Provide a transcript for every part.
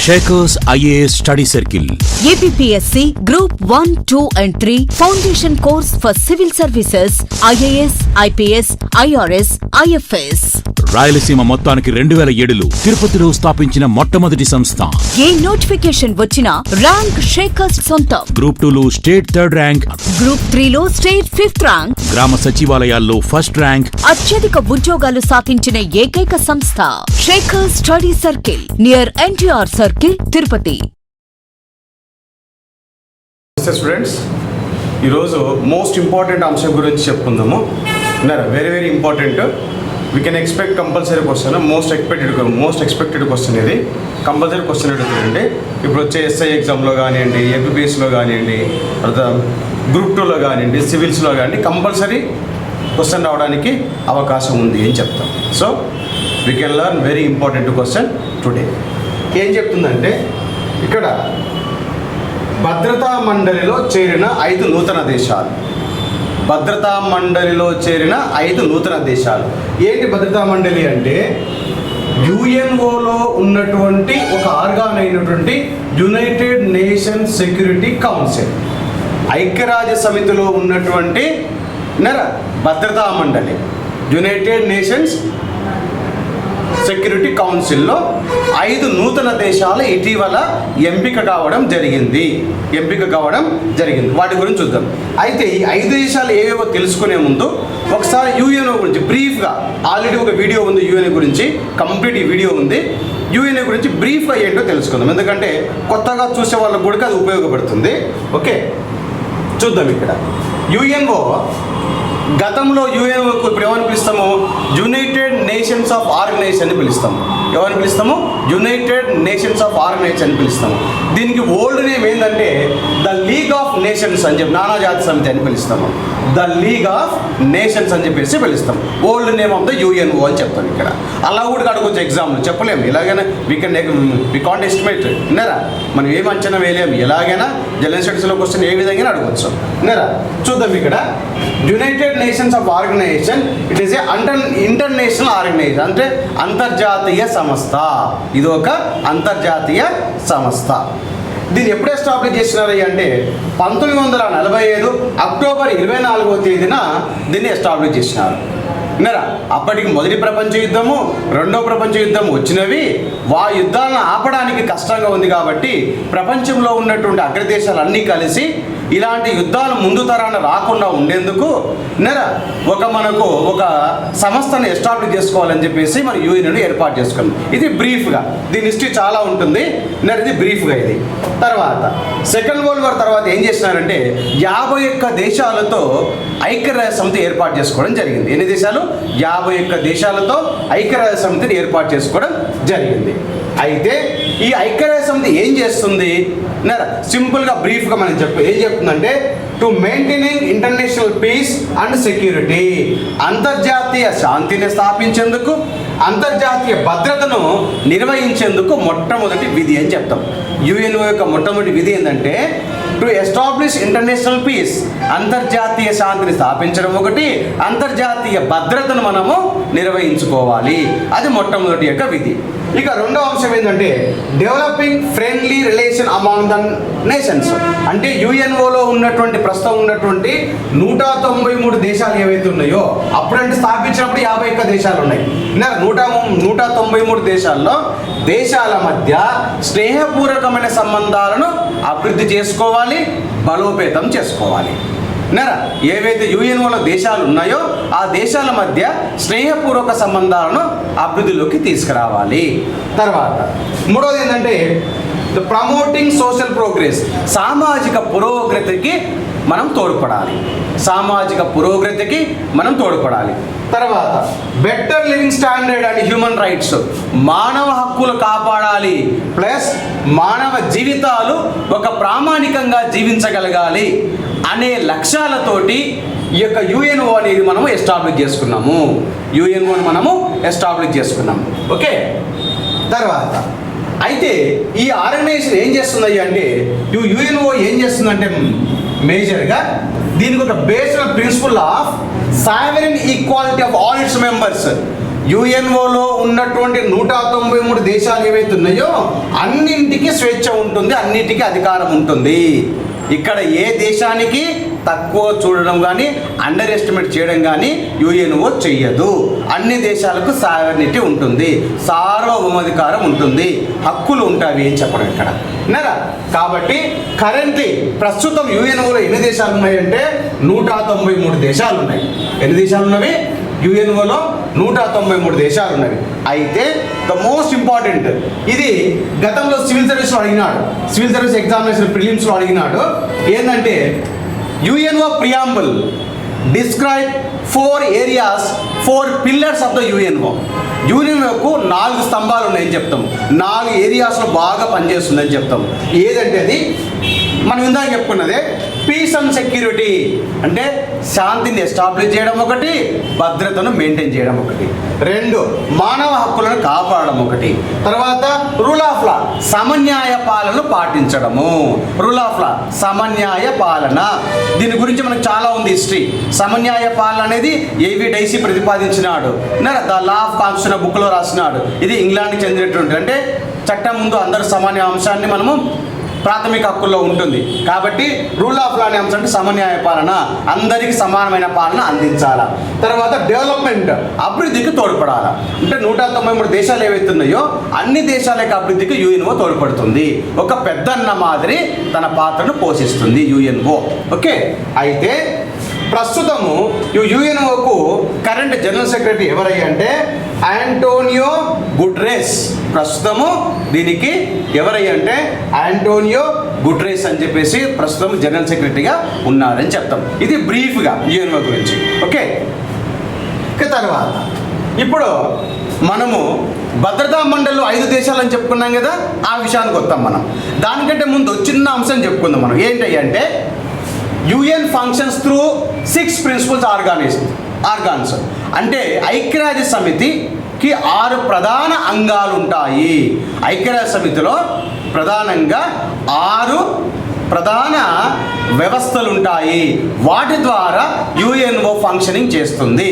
Shakers IAS Study Circle. APPSC Group 1, 2 and 3 Foundation Course for Civil Services, IAS, IPS, IRS, IFS. Rayalaseema మొత్తానికి 2007లో తిరుపతిలో స్థాపించిన మొట్టమొదటి సంస్థ. ఏ నోటిఫికేషన్ వచ్చినా ర్యాంక్ షేకర్స్ సొంతం. గ్రూప్ 2లో స్టేట్ 3rd ర్యాంక్, గ్రూప్ 3లో స్టేట్ 5th ర్యాంక్, గ్రామ సచివాలయాల్లో 1st ర్యాంక్, అత్యధిక ఉద్యోగాలు సాధించిన ఏకైక సంస్థ Shakers study circle near NTR circle, Tirupati. Students, ఈరోజు మోస్ట్ ఇంపార్టెంట్ అంశం గురించి చెప్పుకుందాము. Very very important. We can expect compulsory question, most expected question ఇది. కంపల్సరీ క్వశ్చన్ అడుగుతుందండి. ఇప్పుడు వచ్చే ఎస్ఐ ఎగ్జామ్లో కానివ్వండి, ఏపీపీఎస్లో కానివ్వండి, తర్వాత గ్రూప్ 2లో కానివ్వండి, సివిల్స్లో కానివ్వండి, కంపల్సరీ క్వశ్చన్ రావడానికి అవకాశం ఉంది అని చెప్తాం. So we can learn very important question today. ఏం చెప్తుందంటే, ఇక్కడ భద్రతా మండలిలో చేరిన 5 నూతన దేశాలు. భద్రతా మండలిలో చేరిన 5 నూతన దేశాలు. ఏంటి భద్రతా మండలి అంటే, యుఎన్ఓలో ఉన్నటువంటి ఒక ఆర్గాన్ అయినటువంటి యునైటెడ్ నేషన్స్ సెక్యూరిటీ కౌన్సిల్, ఐక్యరాజ్య సమితిలో ఉన్నటువంటి భద్రతా మండలి, యునైటెడ్ నేషన్స్ సెక్యూరిటీ కౌన్సిల్లో 5 నూతన దేశాలు ఇటీవల ఎంపిక కావడం జరిగింది. వాటి గురించి చూద్దాం. అయితే ఈ 5 దేశాలు ఏవేవో తెలుసుకునే ముందు ఒకసారి యుఎన్ఓ గురించి బ్రీఫ్గా, ఆల్రెడీ ఒక వీడియో ఉంది యుఎన్ఓ గురించి, కంప్లీట్ ఈ వీడియో ఉంది. యుఎన్ఓ గురించి బ్రీఫ్గా ఏంటో తెలుసుకుందాం, ఎందుకంటే కొత్తగా చూసే వాళ్ళకు కూడా అది ఉపయోగపడుతుంది. ఓకే, చూద్దాం. ఇక్కడ యుఎన్ఓ, గతంలో యుఎన్ఓకు ఇప్పుడు ఎవరిని పిలుస్తాము? యునైటెడ్ నేషన్స్ ఆఫ్ ఆర్గనైజేషన్ అని పిలుస్తాము. ఎవరిని పిలుస్తాము? యునైటెడ్ నేషన్స్ ఆఫ్ ఆర్గనైజేషన్ అని పిలుస్తాము. దీనికి ఓల్డ్ నేమ్ ఏంటంటే ద లీగ్ ఆఫ్ నేషన్స్ అని చెప్పి, నానాజాతి సమితి అని పిలుస్తాము. ద లీగ్ ఆఫ్ నేషన్స్ అని చెప్పేసి పిలుస్తాం. Old name of the UNO అని చెప్తాం. ఇక్కడ అలా కూడా అడగొచ్చు ఎగ్జామ్లు, చెప్పలేము. ఎలాగైనా వి కాంట్ ఎస్టిమేట్, విన్నారా? మనం ఏం అంచనా వేయలేము. ఎలాగైనా జనరల్ స్టడీస్లో క్వశ్చన్ ఏ విధంగా అడగవచ్చు, విన్నారా? చూద్దాం. ఇక్కడ United Nations of Organization, it is a international organization, అంటే అంతర్జాతీయ సంస్థ. ఇది ఒక అంతర్జాతీయ సంస్థ. దీన్ని ఎప్పుడు ఎస్టాబ్లిష్ చేసినారు అంటే 1945 అక్టోబర్ 24వ తేదీన దీన్ని ఎస్టాబ్లిష్ చేసినారు. విన్నారా? అప్పటికి మొదటి ప్రపంచ యుద్ధము, రెండో ప్రపంచ యుద్ధం వచ్చినవి. యుద్ధాలను ఆపడానికి కష్టంగా ఉంది కాబట్టి ప్రపంచంలో ఉన్నటువంటి అగ్రదేశాలు అన్నీ కలిసి ఇలాంటి యుద్ధాలు ముందు తరాన రాకుండా ఉండేందుకు మనకు ఒక సంస్థను ఎస్టాబ్లిష్ చేసుకోవాలని చెప్పేసి మన యూఎన్ను ఏర్పాటు చేసుకున్నాం. ఇది బ్రీఫ్గా, దీని హిస్టరీ చాలా ఉంటుంది. ఇది బ్రీఫ్గా. ఇది తర్వాత సెకండ్ వరల్డ్ వార్ తర్వాత ఏం చేసినారంటే 51 దేశాలతో ఐక్యరాజ్య సమితి ఏర్పాటు చేసుకోవడం జరిగింది. ఎన్ని దేశాలు? 51 దేశాలతో ఐక్యరాజ్య సమితిని ఏర్పాటు చేసుకోవడం జరిగింది. అయితే ఈ ఐక్యరాజ్య సమితి ఏం చేస్తుంది? సింపుల్గా బ్రీఫ్గా మనం ఏం చెప్తుందంటే, to maintaining international peace and security, అంతర్జాతీయ శాంతిని స్థాపించేందుకు, అంతర్జాతీయ భద్రతను నిర్వహించేందుకు మొట్టమొదటి విధి అని చెప్తాం. యుఎన్ఓ యొక్క మొట్టమొదటి విధి ఏంటంటే టు ఎస్టాబ్లిష్ ఇంటర్నేషనల్ పీస్, అంతర్జాతీయ శాంతిని స్థాపించడం ఒకటి, అంతర్జాతీయ భద్రతను మనము నిర్వహించుకోవాలి. అది మొట్టమొదటి యొక్క విధి. ఇక రెండో అంశం ఏంటంటే developing friendly relation among the nations, అంటే యుఎన్ఓలో ప్రస్తుతం ఉన్నటువంటి 193 దేశాలు ఏవైతే ఉన్నాయో, అప్పుడంటే స్థాపించినప్పుడు 51 దేశాలు ఉన్నాయి. 193 దేశాల్లో దేశాల మధ్య స్నేహపూర్వకమైన సంబంధాలను అభివృద్ధి చేసుకోవాలి, బలోపేతం చేసుకోవాలి. ఏవైతే యుఎన్ఓలో దేశాలు ఉన్నాయో ఆ దేశాల మధ్య స్నేహపూర్వక సంబంధాలను అభివృద్ధిలోకి తీసుకురావాలి. తర్వాత మూడవది ఏంటంటే ప్రమోటింగ్ సోషల్ ప్రోగ్రెస్, సామాజిక పురోగతికి మనం తోడ్పడాలి. తర్వాత better living standard and human rights, మానవ హక్కులు కాపాడాలి, ప్లస్ మానవ జీవితాలు ఒక ప్రామాణికంగా జీవించగలగాలి అనే లక్ష్యాలతోటి ఈ యొక్క యుఎన్ఓ అనేది మనము ఎస్టాబ్లిష్ చేసుకున్నాము. ఓకే, తర్వాత అయితే ఈ ఆర్గనైజేషన్ ఏం చేస్తుంది అంటే, యుఎన్ఓ ఏం చేస్తుందంటే మేజర్గా దీనికి ఒక basic principle of sovereign equality of all its members. యుఎన్ఓలో ఉన్నటువంటి 193 దేశాలు ఏవైతే ఉన్నాయో అన్నింటికి స్వేచ్ఛ ఉంటుంది, అన్నిటికీ అధికారం ఉంటుంది. ఇక్కడ ఏ దేశానికి తక్కువ చూడడం కానీ అండర్ ఎస్టిమేట్ చేయడం కానీ యుఎన్ఓ చెయ్యదు. అన్ని దేశాలకు సావర్నిటీ ఉంటుంది, సార్వభౌమాధికారం ఉంటుంది, హక్కులు ఉంటాయి అని చెప్పడం ఇక్కడ విన్నారా. కాబట్టి కరెంట్లీ ప్రస్తుతం యుఎన్ఓలో ఎన్ని దేశాలు ఉన్నాయంటే 193 దేశాలు ఉన్నాయి. ఎన్ని దేశాలు ఉన్నవి? యుఎన్ఓలో 193 దేశాలు ఉన్నవి. అయితే ద మోస్ట్ ఇంపార్టెంట్, ఇది గతంలో సివిల్ సర్వీస్లో అడిగినాడు, సివిల్ సర్వీస్ ఎగ్జామినేషన్ ప్రిలిమ్స్లో అడిగినాడు. ఏంటంటే UNO preamble describe 4 areas 4 pillars of the UNO. యుఎన్ఓకు 4 స్తంభాలు ఉన్నాయని చెప్తాము, 4 ఏరియాస్లో బాగా పనిచేస్తుందని చెప్తాము. ఏదంటే అది మనం ఇందాక చెప్పుకున్నదే పీస్ అండ్ సెక్యూరిటీ, అంటే శాంతిని ఎస్టాబ్లిష్ చేయడం ఒకటి, భద్రతను మెయింటైన్ చేయడం ఒకటి. 2 మానవ హక్కులను కాపాడడం ఒకటి. తర్వాత రూల్ ఆఫ్ లా, సమన్యాయ పాలన పాటించడము. రూల్ ఆఫ్ లా, సమన్యాయ పాలన, దీని గురించి మనకు చాలా ఉంది హిస్టరీ. సమన్యాయ పాలన అనేది ఏవి డైసీ ప్రతిపాదించినాడు, ద లా ఆఫ్ కాన్స్టిట్యూషన్ బుక్లో రాసినాడు. ఇది ఇంగ్లాండ్కి చెందినటువంటి, అంటే చట్టం ముందు అందరు సమాన అంశాన్ని మనము ప్రాథమిక హక్కుల్లో ఉంటుంది. కాబట్టి రూల్ ఆఫ్ లా అనే అంశం అంటే సమన్యాయ పాలన, అందరికీ సమానమైన పాలన అందించాలా. తర్వాత డెవలప్మెంట్, అభివృద్ధికి తోడ్పడాలా. అంటే 193 దేశాలు ఏవైతే ఉన్నాయో అన్ని దేశాల యొక్క అభివృద్ధికి యుఎన్ఓ తోడ్పడుతుంది. ఒక పెద్దన్న మాదిరి తన పాత్రను పోషిస్తుంది యుఎన్ఓ. ఓకే, అయితే ప్రస్తుతము యుఎన్ఓకు కరెంట్ జనరల్ సెక్రటరీ ఎవరయ్యా అంటే ఆంటోనియో గుటెరెస్. ప్రస్తుతము దీనికి ఎవరయ్యా అంటే ఆంటోనియో గుటెరెస్ అని చెప్పేసి ప్రస్తుతం జనరల్ సెక్రటరీగా ఉన్నారని చెప్తాం. ఇది బ్రీఫ్గా యుఎన్ఓ గురించి. ఓకే, తర్వాత ఇప్పుడు మనము భద్రతా మండలిలో 5 దేశాలు అని చెప్పుకున్నాం కదా, ఆ విషయానికి వస్తాం మనం. దానికంటే ముందు చిన్న అంశం చెప్పుకుందాం మనం. ఏంటంటే UN functions through 6 principles organs. అంటే ఐక్యరాజ్య సమితికి 6 ప్రధాన అంగాలు ఉంటాయి. ఐక్యరాజ్య సమితిలో ప్రధానంగా 6 ప్రధాన వ్యవస్థలు ఉంటాయి. వాటి ద్వారా యుఎన్ఓ ఫంక్షనింగ్ చేస్తుంది.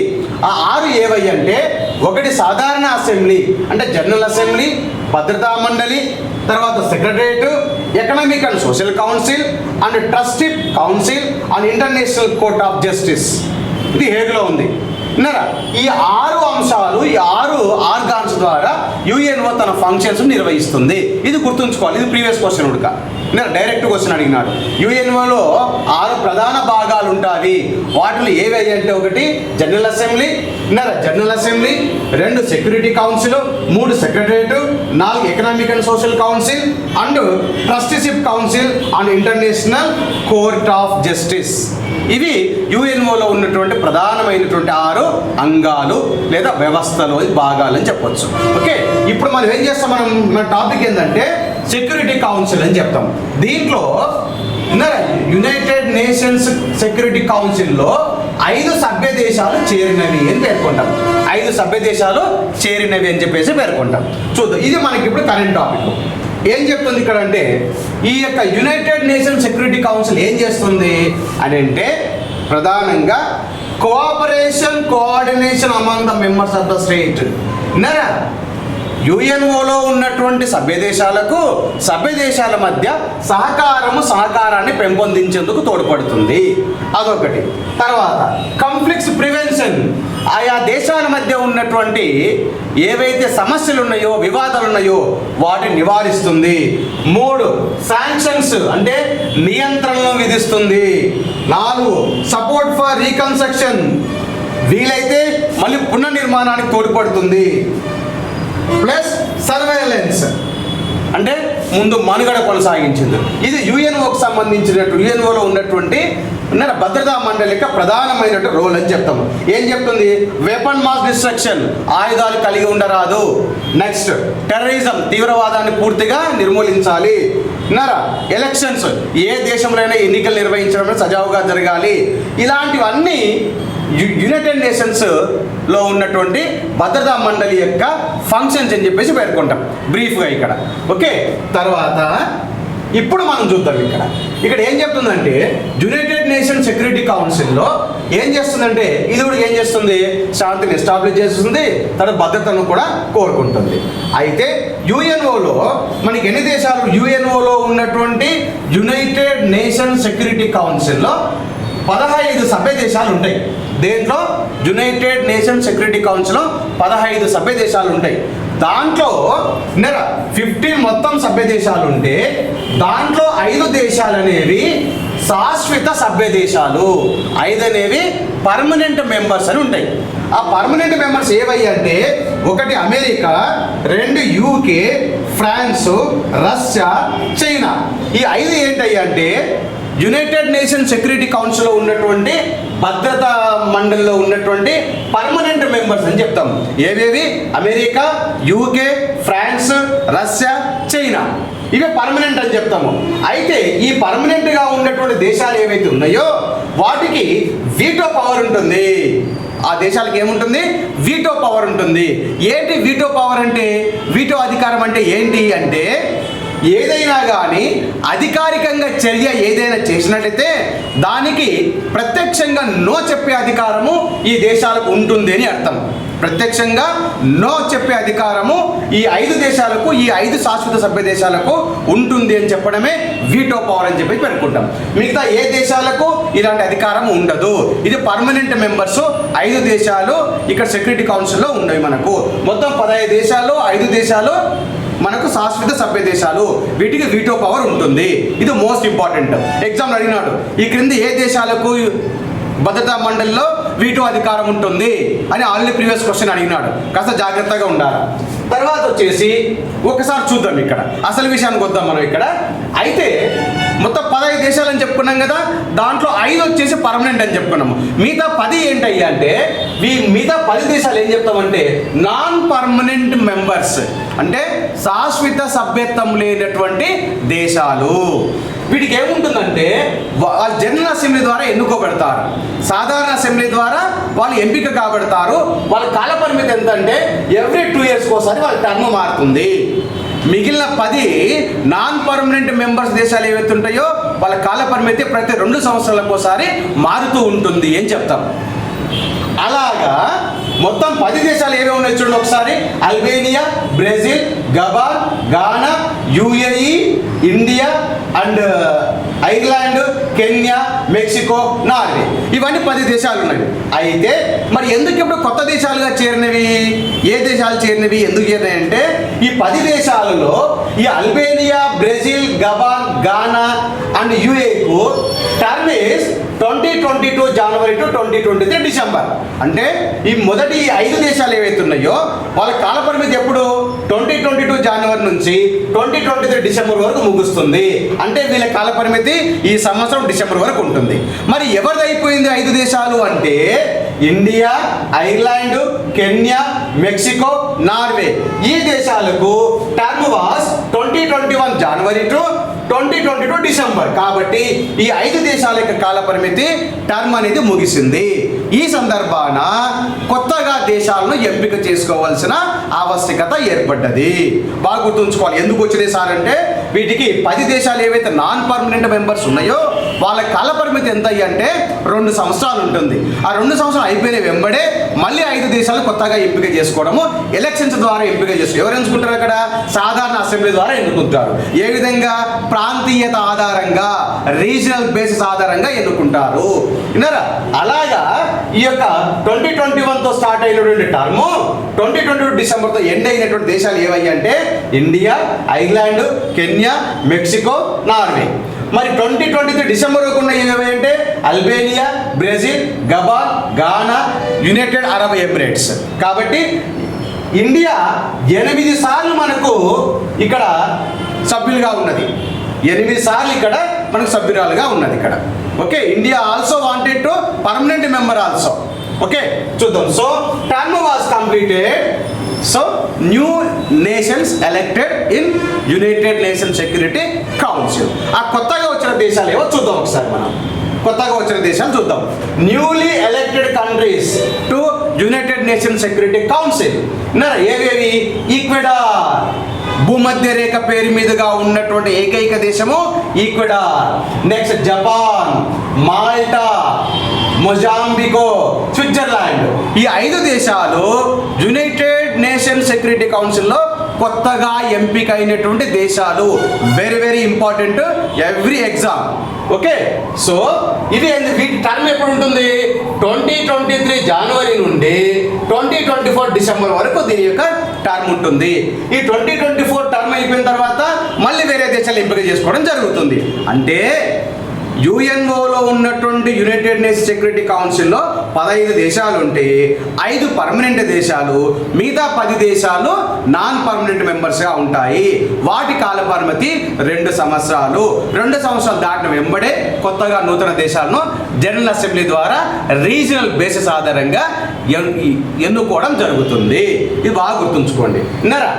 ఆ 6 ఏవై అంటే, ఒకటి సాధారణ అసెంబ్లీ అంటే జనరల్ అసెంబ్లీ, భద్రతా మండలి, తర్వాత secretariat, economic and social council and trustee council and international court of justice. ఇది హేగ్లో ఉంది. విన్నారా? ఈ 6 అంశాలు, ఈ 6 ఆర్గాన్స్ ద్వారా యుఎన్ఓ తన ఫంక్షన్స్ నిర్వహిస్తుంది. ఇది గుర్తుంచుకోవాలి. ఇది ప్రీవియస్ క్వశ్చన్ ఉడక డైరెక్ట్ క్వశ్చన్ అడిగినాడు. యుఎన్ఓలో 6 ప్రధాన భాగాలు ఉంటాయి. వాటిలో ఏవి అంటే, ఒకటి general assembly, general assembly, 2 security council, 3 secretariat, 4 economic and social council and trusteeship council and international court of justice. ఇవి యుఎన్ఓలో ఉన్నటువంటి ప్రధానమైనటువంటి 6 అంగాలు లేదా వ్యవస్థలో భాగాలు అని చెప్పొచ్చు. ఓకే, ఇప్పుడు మనం ఏం చేస్తాం, మన టాపిక్ ఏంటంటే సెక్యూరిటీ కౌన్సిల్ అని చెప్తాం. దీంట్లో యునైటెడ్ నేషన్స్ సెక్యూరిటీ కౌన్సిల్లో 5 సభ్య దేశాలు చేరినవి అని పేర్కొంటాం. 5 సభ్య దేశాలు చేరినవి అని చెప్పేసి పేర్కొంటాం. చూద్దాం, ఇది మనకి ఇప్పుడు కరెంట్ టాపిక్. ఏం చెప్తుంది ఇక్కడ అంటే, ఈ యొక్క యునైటెడ్ నేషన్ సెక్యూరిటీ కౌన్సిల్ ఏం చేస్తుంది అని అంటే, ప్రధానంగా cooperation, coordination among the members of the state. విన్నారా? యుఎన్ఓలో ఉన్నటువంటి సభ్య దేశాల మధ్య సహకారాన్ని పెంపొందించేందుకు తోడ్పడుతుంది. అదొకటి. తర్వాత కాన్ఫ్లిక్ట్స్ ప్రివెన్షన్, ఆయా దేశాల మధ్య ఉన్నటువంటి ఏవైతే సమస్యలు ఉన్నాయో, వివాదాలు ఉన్నాయో వాటిని నివారిస్తుంది. 3 శాంక్షన్స్ అంటే నియంత్రణను విధిస్తుంది. 4 సపోర్ట్ ఫర్ రీకన్స్ట్రక్షన్, వీలైతే మళ్ళీ పునర్నిర్మాణానికి తోడ్పడుతుంది. ప్లస్ సర్వేలెన్స్ అంటే ముందు మనుగడ కొనసాగించింది. ఇది యుఎన్ఓకి సంబంధించినట్టు యుఎన్ఓలో ఉన్నటువంటి భద్రతా మండలి యొక్క ప్రధానమైనటువంటి రోల్ అని చెప్తాము. ఏం చెప్తుంది? వెపన్ మాస్ డిస్ట్రక్షన్, ఆయుధాలు కలిగి ఉండరాదు. నెక్స్ట్ టెర్రరిజం, తీవ్రవాదాన్ని పూర్తిగా నిర్మూలించాలి. ఎలక్షన్స్, ఏ దేశంలో ఎన్నికలు నిర్వహించడం సజావుగా జరగాలి. ఇలాంటివన్నీ యునైటెడ్ నేషన్స్లో ఉన్నటువంటి భద్రతా మండలి యొక్క ఫంక్షన్స్ అని చెప్పేసి పేర్కొంటాం బ్రీఫ్గా ఇక్కడ. ఓకే, తర్వాత ఇప్పుడు మనం చూద్దాం. ఇక్కడ ఏం చెప్తుందంటే, యునైటెడ్ నేషన్ సెక్యూరిటీ కౌన్సిల్లో ఏం చేస్తుందంటే ఇది కూడా ఏం చేస్తుంది, శాంతిని ఎస్టాబ్లిష్ చేస్తుంది, తన భద్రతను కూడా కోరుకుంటుంది. అయితే యుఎన్ఓలో మనకి ఎన్ని దేశాలు, యుఎన్ఓలో ఉన్నటువంటి యునైటెడ్ నేషన్ సెక్యూరిటీ కౌన్సిల్లో 15 సభ్య దేశాలు ఉంటాయి. దేంట్లో యునైటెడ్ నేషన్ సెక్యూరిటీ కౌన్సిల్లో 15 సభ్య దేశాలు ఉంటాయి. దాంట్లో 15 మొత్తం సభ్య దేశాలు ఉంటే దాంట్లో 5 దేశాలు అనేవి శాశ్వత సభ్య దేశాలు, 5 అనేవి పర్మనెంట్ మెంబర్స్ అని ఉంటాయి. ఆ పర్మనెంట్ మెంబర్స్ ఏవయ్యి అంటే 1 America, 2 UK, France, Russia, China. ఈ 5 ఏంటయ్యి అంటే యునైటెడ్ నేషన్ సెక్యూరిటీ కౌన్సిల్లో ఉన్నటువంటి భద్రతా మండలిలో ఉన్నటువంటి పర్మనెంట్ మెంబర్స్ అని చెప్తాం. ఏవేవి? America, UK, France, Russia, China. ఇవే పర్మనెంట్ అని చెప్తాము. అయితే ఈ పర్మనెంట్గా ఉన్నటువంటి దేశాలు ఏవైతే ఉన్నాయో వాటికి వీటో పవర్ ఉంటుంది. ఆ దేశాలకు ఏముంటుంది? వీటో పవర్ ఉంటుంది. ఏంటి వీటో పవర్ అంటే? వీటో అధికారం అంటే ఏంటి అంటే ఏదైనా కానీ అధికారికంగా చర్య ఏదైనా చేసినట్టయితే దానికి ప్రత్యక్షంగా నో చెప్పే అధికారము ఈ దేశాలకు ఉంటుంది అని అర్థం. ప్రత్యక్షంగా నో చెప్పే అధికారము ఈ 5 దేశాలకు, ఈ 5 శాశ్వత సభ్య దేశాలకు ఉంటుంది అని చెప్పడమే వీటో పవర్ అని చెప్పి పెట్టుకుంటాం. మిగతా ఏ దేశాలకు ఇలాంటి అధికారం ఉండదు. ఇది పర్మనెంట్ మెంబర్స్ 5 దేశాలు ఇక్కడ సెక్యూరిటీ కౌన్సిల్లో ఉన్నాయి. మనకు మొత్తం 15 దేశాలు, 5 దేశాలు మనకు శాశ్వత సభ్య దేశాలు, వీటికి వీటో పవర్ ఉంటుంది. ఇది మోస్ట్ ఇంపార్టెంట్. ఎగ్జామ్ అడిగినాడు, ఈ క్రింది ఏ దేశాలకు భద్రతా మండలిలో వీటో అధికారం ఉంటుంది అని ఆల్రెడీ ప్రీవియస్ క్వశ్చన్ అడిగినాడు. కాస్త జాగ్రత్తగా ఉండాలి. తర్వాత వచ్చేసి ఒకసారి చూద్దాం ఇక్కడ అసలు విషయానికి వద్దాం మనం ఇక్కడ. అయితే మొత్తం 15 దేశాలు అని చెప్పుకున్నాం కదా, దాంట్లో 5 వచ్చేసి పర్మనెంట్ అని చెప్పుకున్నాము. మిగతా 10 ఏంటయ్యా అంటే మిగతా 10 దేశాలు ఏం చెప్తామంటే నాన్ పర్మనెంట్ మెంబర్స్, అంటే శాశ్వత సభ్యత్వం లేనటువంటి దేశాలు. వీటికి ఏముంటుందంటే వాళ్ళు జనరల్ అసెంబ్లీ ద్వారా ఎన్నుకోబడతారు, సాధారణ అసెంబ్లీ ద్వారా వాళ్ళు ఎంపిక కాబడతారు. వాళ్ళ కాల పరిమితి ఎంత అంటే ఎవ్రీ 2 ఇయర్స్కి ఒకసారి వాళ్ళ టర్మ్ మారుతుంది. మిగిలిన 10 నాన్ పర్మనెంట్ మెంబర్స్ దేశాలు ఏవైతే ఉంటాయో వాళ్ళ కాల పరిమితి ప్రతి 2 సంవత్సరాలకు ఒకసారి మారుతూ ఉంటుంది అని చెప్తాం. అలాగా మొత్తం 10 దేశాలు ఏవే ఉన్నాయి చూడండి ఒకసారి. Albania, Brazil, Gabon, Gaana, UAE, India and Ireland, Kenya, Mexico, Norway. ఇవన్నీ 10 దేశాలు ఉన్నాయి. అయితే మరి ఎందుకు ఇప్పుడు కొత్త దేశాలుగా చేరినవి? ఏ దేశాలు చేరినవి, ఎందుకు చేరినాయి అంటే ఈ 10 దేశాలలో ఈ Albania, Brazil, Gabon, Ghana and యుఏకు term is 2022 January to 2023 December. అంటే ఈ మొదటి 5 దేశాలు ఏవైతే ఉన్నాయో వాళ్ళ కాల పరిమితి ఎప్పుడు 2022 జనవరి నుంచి 2023 డిసెంబర్ వరకు ముగుస్తుంది. అంటే వీళ్ళ కాల పరిమితి ఈ సంవత్సరం డిసెంబర్ వరకు ఉంటుంది. మరి ఎవరిది అయిపోయింది 5 దేశాలు అంటే India, Ireland, Kenya, Mexico, Norway. ఈ దేశాలకు term was 2021 January to 2022 December. కాబట్టి ఈ 5 దేశాల యొక్క కాల పరిమితి టర్మ్ అనేది ముగిసింది. ఈ సందర్భాన కొత్తగా దేశాలను ఎంపిక చేసుకోవాల్సిన ఆవశ్యకత ఏర్పడ్డది. బాగా గుర్తుంచుకోవాలి. ఎందుకు వచ్చింది సార్ అంటే వీటికి 10 దేశాలు ఏవైతే నాన్ పర్మనెంట్ మెంబర్స్ ఉన్నాయో వాళ్ళ కాల పరిమితి ఎంత అంటే 2 సంవత్సరాలు ఉంటుంది. ఆ 2 సంవత్సరాలు అయిపోయిన వెంబడే మళ్ళీ 5 దేశాలు కొత్తగా ఎంపిక చేసుకోవడము ఎలక్షన్స్ ద్వారా ఎంపిక చేస్తారు. ఎవరు ఎంచుకుంటారు? అక్కడ సాధారణ అసెంబ్లీ ద్వారా ఎన్నుకుంటారు. ఏ విధంగా? ప్రాంతీయత ఆధారంగా, రీజనల్ బేసిస్ ఆధారంగా ఎన్నుకుంటారు. విన్నారా? అలాగా ఈ యొక్క 2021తో స్టార్ట్ అయినటువంటి టర్మ్ 2022 డిసెంబర్తో ఎండ్ అయినటువంటి దేశాలు ఏవయ్యాయి అంటే India, Ireland, Kenya, Mexico, Norway. మరి 2023 డిసెంబర్ వరకు ఉన్న ఏవి అంటే అల్బేనియా, బ్రెజిల్, గబాన్, గానా, యునైటెడ్ అరబ్ ఎమిరేట్స్. కాబట్టి ఇండియా 8 సార్లు మనకు ఇక్కడ సభ్యులుగా ఉన్నది. 8 సార్లు ఇక్కడ మనకు సభ్యురాలుగా ఉన్నది ఇక్కడ. Okay, India also wanted to permanent member also. Okay, చూద్దాం. So term was completed. So new nations elected in United Nation Security Council. ఆ కొత్తగా వచ్చిన దేశాలు ఏవో చూద్దాం ఒకసారి. మనం కొత్తగా వచ్చిన దేశాలు చూద్దాం. Newly elected countries to United Nation Security Council. ఏవేవి? ఈక్వెడార్, భూమధ్య రేఖ పేరు మీదుగా ఉన్నటువంటి ఏకైక దేశము Ecuador. Next Japan, Malta, Mozambique, Switzerland. ఈ 5 దేశాలు యునైటెడ్ నేషన్ సెక్యూరిటీ కౌన్సిల్లో కొత్తగా ఎంపికైనటువంటి దేశాలు. Very very important every exam. Okay, so ఇది వీటి టర్మ్ ఎప్పుడు ఉంటుంది? 2023 జనవరి నుండి 2024 డిసెంబర్ వరకు దీని యొక్క టర్మ్ ఉంటుంది. ఈ 2024 టర్మ్ అయిపోయిన తర్వాత మళ్ళీ వేరే దేశాలు ఎంపిక చేసుకోవడం జరుగుతుంది. అంటే యుఎన్ఓలో ఉన్నటువంటి యునైటెడ్ నేషన్ సెక్యూరిటీ కౌన్సిల్లో 15 దేశాలు ఉంటే 5 పర్మనెంట్ దేశాలు, మిగతా 10 దేశాలు నాన్ పర్మనెంట్ మెంబర్స్గా ఉంటాయి. వాటి కాల పరిమితి 2 సంవత్సరాలు. 2 సంవత్సరాలు దాటిన వెంబడే కొత్తగా నూతన దేశాలను జనరల్ అసెంబ్లీ ద్వారా రీజనల్ బేసిస్ ఆధారంగా ఎన్నుకోవడం జరుగుతుంది. ఇది బాగా గుర్తుంచుకోండి. విన్నారా?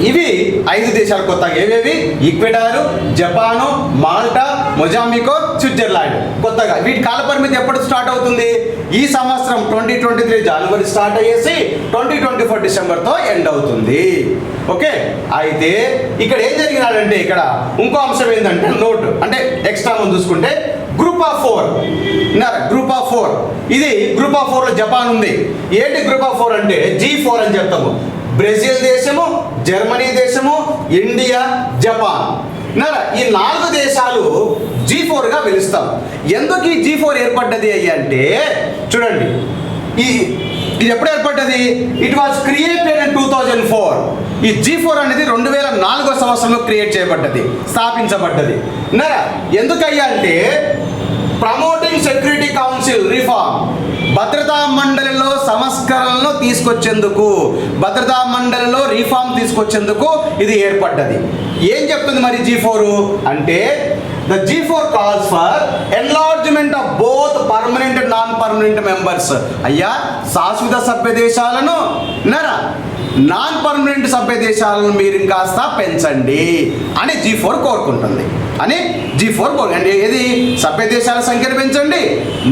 ఇవి 5 దేశాలు కొత్తగా. ఏవేవి? ఈక్వెడారు, జపాను, మాల్టా, మొజాంబికో, స్విట్జర్లాండ్ కొత్తగా. వీటి కాల పరిమితి ఎప్పుడు స్టార్ట్ అవుతుంది? ఈ సంవత్సరం 2023 జనవరి స్టార్ట్ అయ్యేసి 2024 డిసెంబర్తో ఎండ్ అవుతుంది. ఓకే, అయితే ఇక్కడ ఏం జరిగినాడంటే ఇక్కడ ఇంకో అంశం ఏంటంటే నోట్ అంటే ఎక్స్ట్రా మనం చూసుకుంటే గ్రూప్ ఆఫ్ 4 విన్నారా? Group of 4. ఇది గ్రూప్ ఆఫ్ 4లో జపాన్ ఉంది. ఏంటి గ్రూప్ ఆఫ్ 4 అంటే G4 అని చెప్తాము. బ్రెజిల్ దేశము, జర్మనీ దేశము, ఇండియా, జపాన్. ఈ 4 దేశాలు G4గా పిలుస్తాం. ఎందుకు ఈ G4 ఏర్పడ్డది అంటే చూడండి, ఇది ఎప్పుడు ఏర్పడ్డది? It was created in 2004. ఈ G4 అనేది 2004 సంవత్సరంలో క్రియేట్ చేయబడ్డది, స్థాపించబడ్డది. ఎందుకయ్యా అంటే ప్రమోటింగ్ సెక్యూరిటీ కౌన్సిల్ రిఫార్మ్, భద్రతా మండలిలో సంస్కరణలను తీసుకొచ్చేందుకు, భద్రతా మండలిలో రిఫార్మ్ తీసుకొచ్చేందుకు ఇది ఏర్పడ్డది. ఏం చెప్తుంది మరి G4 అంటే the G4 calls for enlargement of both permanent and non-permanent members. అయ్యా, శాశ్వత సభ్య దేశాలను నాన్ పర్మనెంట్ సభ్య దేశాలను మీరు ఇంకాస్త పెంచండి అని G4 కోరుకుంటుంది. అని G4 అంటే ఏది? సభ్య దేశాల సంఖ్యను పెంచండి,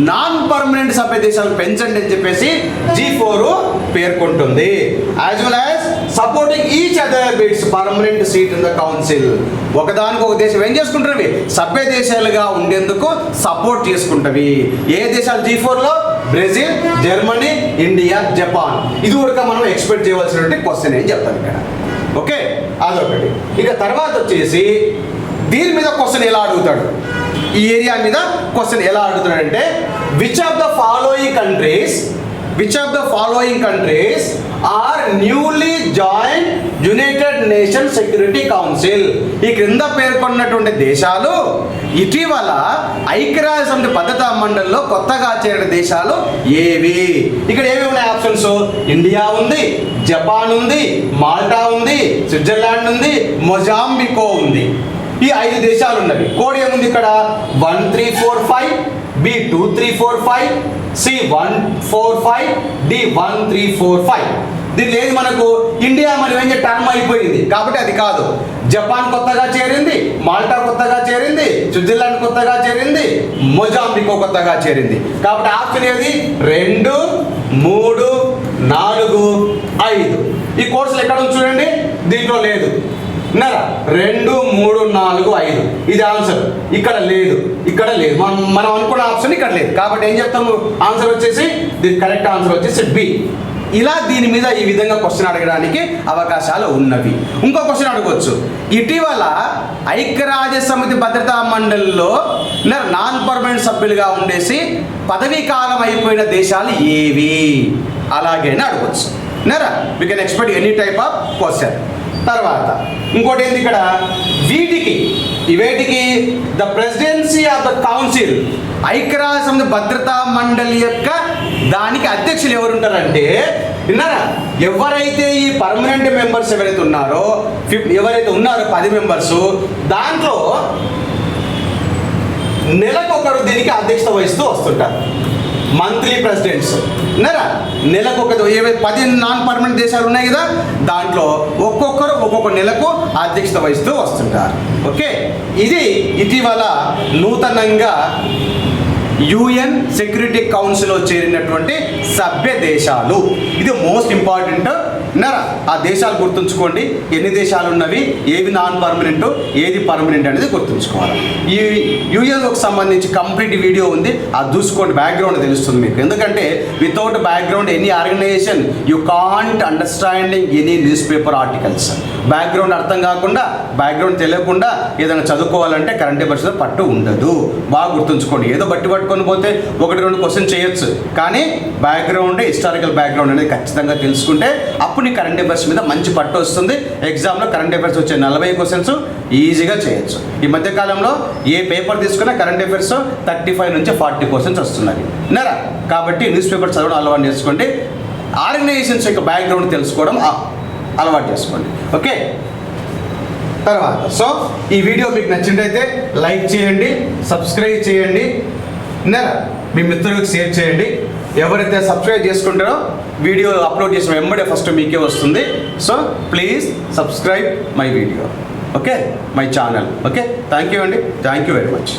నాన్ పర్మనెంట్ సభ్య దేశాలను పెంచండి అని చెప్పేసి G4 పేర్కొంటుంది. As well as supporting each other bids permanent seat in the council. ఒకదానికి ఒక దేశం ఏం చేసుకుంటున్నవి? సభ్య దేశాలుగా ఉండేందుకు సపోర్ట్ చేసుకుంటవి. ఏ దేశాలు G4లో? Brazil, Germany, India, Japan. ఇది కూడా మనం ఎక్స్పెక్ట్ చేయవలసినటువంటి క్వశ్చన్ ఏం చెప్తాను ఇక్కడ. ఓకే, అదొకటి. ఇక తర్వాత వచ్చేసి దీని మీద క్వశ్చన్ ఎలా అడుగుతాడు? ఈ ఏరియా మీద క్వశ్చన్ ఎలా అడుగుతాడంటే which of the following countries are newly join United Nation Security Council. ఈ క్రింద పేర్కొన్నటువంటి దేశాలు ఇటీవల ఐక్యరాజ్య సమితి భద్రతా మండలిలో కొత్తగా చేరిన దేశాలు ఏవి? ఇక్కడ ఏవి ఉన్నాయి ఆప్షన్స్? ఇండియా ఉంది, జపాన్ ఉంది, మాల్టా ఉంది, స్విట్జర్లాండ్ ఉంది, మొజాంబికో ఉంది. ఈ 5 దేశాలు ఉన్నవి. కోడ్ ఏముంది ఇక్కడ? 1345, B2345, C145, D1345. దీని లేదు మనకు. ఇండియా మనం ఏం టర్మ్ అయిపోయింది కాబట్టి అది కాదు. జపాన్ కొత్తగా చేరింది, మాల్టా కొత్తగా చేరింది, స్విట్జర్లాండ్ కొత్తగా చేరింది, మొజాంబికో కొత్తగా చేరింది. కాబట్టి ఆప్షన్ ఏది? 2, 3, 4, 5. ఈ కోర్సులు ఎక్కడ ఉంది చూడండి, దీంట్లో లేదు. 2, 3, 4, 5 ఇది ఆన్సర్. ఇక్కడ లేదు, ఇక్కడ లేదు. మనం అనుకున్న ఆప్షన్ ఇక్కడ లేదు. కాబట్టి ఏం చెప్తాము? ఆన్సర్ వచ్చేసి దీని కరెక్ట్ ఆన్సర్ వచ్చేసి B. ఇలా దీని మీద ఈ విధంగా క్వశ్చన్ అడగడానికి అవకాశాలు ఉన్నవి. ఇంకో క్వశ్చన్ అడగవచ్చు. ఇటీవల ఐక్యరాజ్య సమితి భద్రతా మండలిలో నాన్ పర్మనెంట్ సభ్యులుగా ఉండేసి పదవీ కాలం అయిపోయిన దేశాలు ఏవి? అలాగే అడగవచ్చు. We can expect any type of question. తర్వాత ఇంకోటి ఏంది ఇక్కడ? వేటికి the presidency of the council, ఐక్యరాజ్య సమితి భద్రతా మండలి యొక్క దానికి అధ్యక్షులు ఎవరు ఉంటారంటే విన్నారా? ఎవరైతే ఈ పర్మనెంట్ మెంబర్స్ ఎవరైతే ఉన్నారో 10 మెంబర్స్, దాంట్లో నెలకొకరు దీనికి అధ్యక్షత వహిస్తూ వస్తుంటారు. మంత్లీ ప్రెసిడెంట్స్ నెలకు 10 నాన్ పర్మనెంట్ దేశాలు ఉన్నాయి కదా, దాంట్లో ఒక్కొక్కరు ఒక్కొక్క నెలకు అధ్యక్షత వహిస్తూ వస్తుంటారు. ఓకే, ఇది ఇటీవల నూతనంగా UN సెక్యూరిటీ కౌన్సిల్లో చేరినటువంటి సభ్య దేశాలు. ఇది మోస్ట్ ఇంపార్టెంట్ విన్నారా? ఆ దేశాలు గుర్తుంచుకోండి, ఎన్ని దేశాలు ఉన్నవి, ఏవి నాన్ పర్మనెంట్, ఏది పర్మనెంట్ అనేది గుర్తుంచుకోవాలి. ఈ యుఎన్ఓకి సంబంధించి కంప్లీట్ వీడియో ఉంది, అది చూసుకోండి, బ్యాక్గ్రౌండ్ తెలుస్తుంది మీకు. ఎందుకంటే without background any organization you can't understanding any newspaper articles. Background అర్థం కాకుండా, బ్యాక్గ్రౌండ్ తెలియకుండా ఏదైనా చదువుకోవాలంటే కరెంట్ అఫైర్స్ పట్టు ఉండదు. బాగా గుర్తుంచుకోండి. ఏదో బట్టి పట్టుకొని పోతే 1-2 క్వశ్చన్ చేయొచ్చు, కానీ బ్యాక్గ్రౌండ్, హిస్టారికల్ బ్యాక్గ్రౌండ్ అనేది ఖచ్చితంగా తెలుసుకుంటే అప్పుడు నీ కరెంట్ అఫైర్స్ మీద మంచి పట్టు వస్తుంది. ఎగ్జామ్లో కరెంట్ అఫైర్స్ వచ్చే 40 క్వశ్చన్స్ ఈజీగా చేయొచ్చు. ఈ మధ్యకాలంలో ఏ పేపర్ తీసుకున్నా కరెంట్ అఫైర్స్ 35 నుంచి 40 క్వశ్చన్స్ వస్తున్నాయి. విన్నారా? కాబట్టి న్యూస్ పేపర్ చదవడం అలవాటు చేసుకోండి. ఆర్గనైజేషన్స్ యొక్క బ్యాక్గ్రౌండ్ తెలుసుకోవడం అలవాటు చేసుకోండి. ఓకే, తర్వాత ఈ వీడియో మీకు నచ్చినట్టయితే లైక్ చేయండి, సబ్స్క్రైబ్ చేయండి, విన్నారా? మీ మిత్రులకు షేర్ చేయండి. ఎవరైతే సబ్స్క్రైబ్ చేసుకుంటారో వీడియో అప్లోడ్ చేసిన వెంబడే ఫస్ట్ మీకే వస్తుంది. So please subscribe my video, okay, my channel. Okay, thank you అండి, థ్యాంక్ యూ వెరీ మచ్.